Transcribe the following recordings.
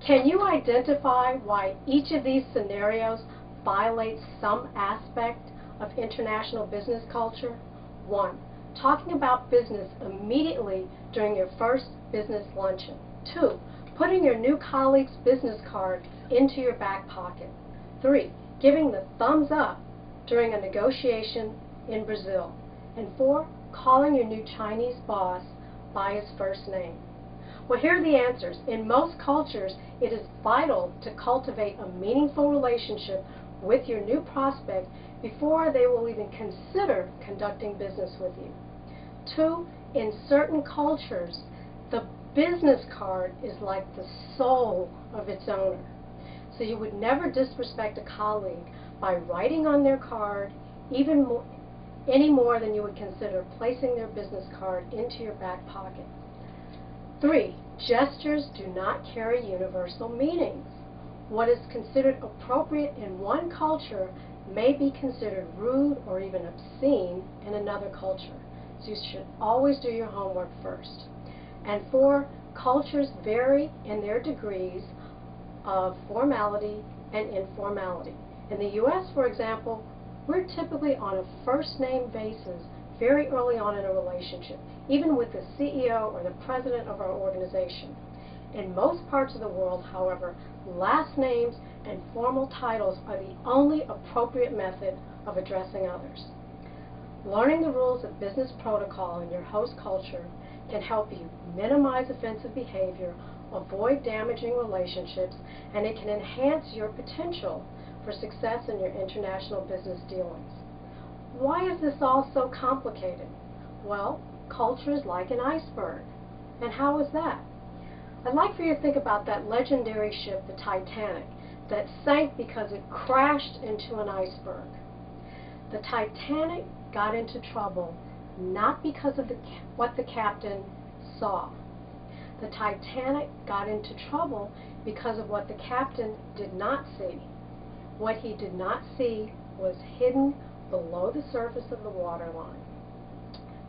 Can you identify why each of these scenarios violates some aspect of international business culture? 1. Talking about business immediately during your first business luncheon. 2. Putting your new colleague's business card into your back pocket. 3. Giving the thumbs up during a negotiation in Brazil. And 4. Calling your new Chinese boss by his first name. Well, here are the answers. In most cultures, it is vital to cultivate a meaningful relationship with your new prospect before they will even consider conducting business with you. 2, in certain cultures, the business card is like the soul of its owner. So you would never disrespect a colleague by writing on their card any more than you would consider placing their business card into your back pocket. 3, gestures do not carry universal meanings. What is considered appropriate in one culture may be considered rude or even obscene in another culture. So you should always do your homework first. And 4, cultures vary in their degrees of formality and informality. In the U.S., for example, we're typically on a first-name basis very early on in a relationship, even with the CEO or the president of our organization. In most parts of the world, however, last names and formal titles are the only appropriate method of addressing others. Learning the rules of business protocol in your host culture can help you minimize offensive behavior, avoid damaging relationships, and it can enhance your potential for success in your international business dealings. Why is this all so complicated? Well, culture is like an iceberg. And how is that? I'd like for you to think about that legendary ship, the Titanic, that sank because it crashed into an iceberg. The Titanic got into trouble not because of what the captain saw. The Titanic got into trouble because of what the captain did not see. What he did not see was hidden below the surface of the waterline.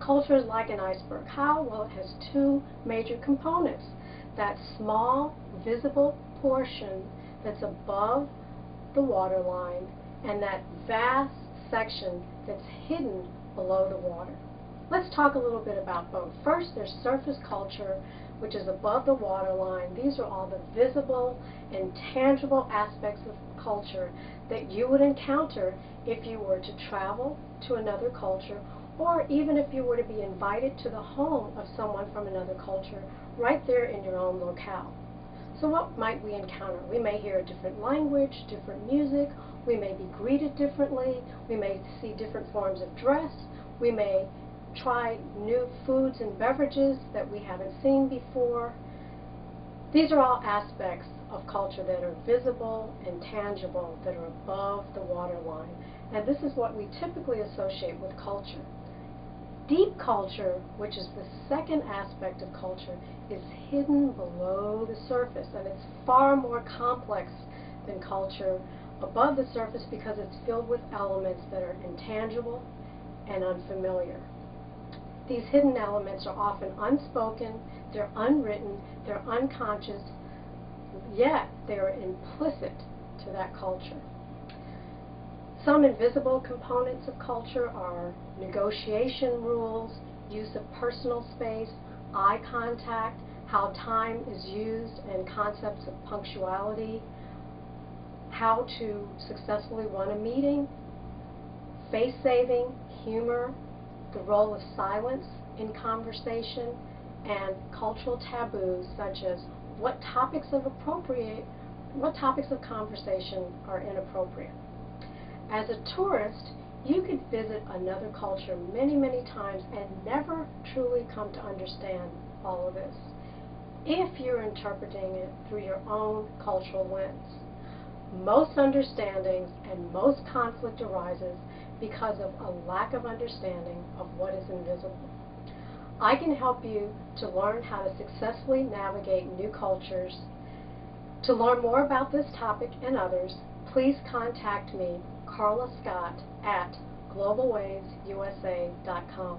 Culture is like an iceberg. How? Well, it has 2 major components. That small, visible portion that's above the waterline and that vast section that's hidden below the water. Let's talk a little bit about both. First, there's surface culture, which is above the waterline. These are all the visible and tangible aspects of culture that you would encounter if you were to travel to another culture, or even if you were to be invited to the home of someone from another culture right there in your own locale. So what might we encounter? We may hear a different language, different music, we may be greeted differently, we may see different forms of dress, we may try new foods and beverages that we haven't seen before. These are all aspects of culture that are visible and tangible, that are above the waterline. And this is what we typically associate with culture. Deep culture, which is the second aspect of culture, is hidden below the surface, and it's far more complex than culture above the surface because it's filled with elements that are intangible and unfamiliar. These hidden elements are often unspoken, they're unwritten, they're unconscious, yet they are implicit to that culture. Some invisible components of culture are negotiation rules, use of personal space, eye contact, how time is used, and concepts of punctuality, how to successfully run a meeting, face saving, humor, the role of silence in conversation, and cultural taboos such as what topics of conversation are inappropriate. As a tourist, you could visit another culture many, many times and never truly come to understand all of this if you're interpreting it through your own cultural lens. Most understandings and most conflict arises because of a lack of understanding of what is invisible. I can help you to learn how to successfully navigate new cultures. To learn more about this topic and others, please contact me, Karla Scott, at globalwaysusa.com.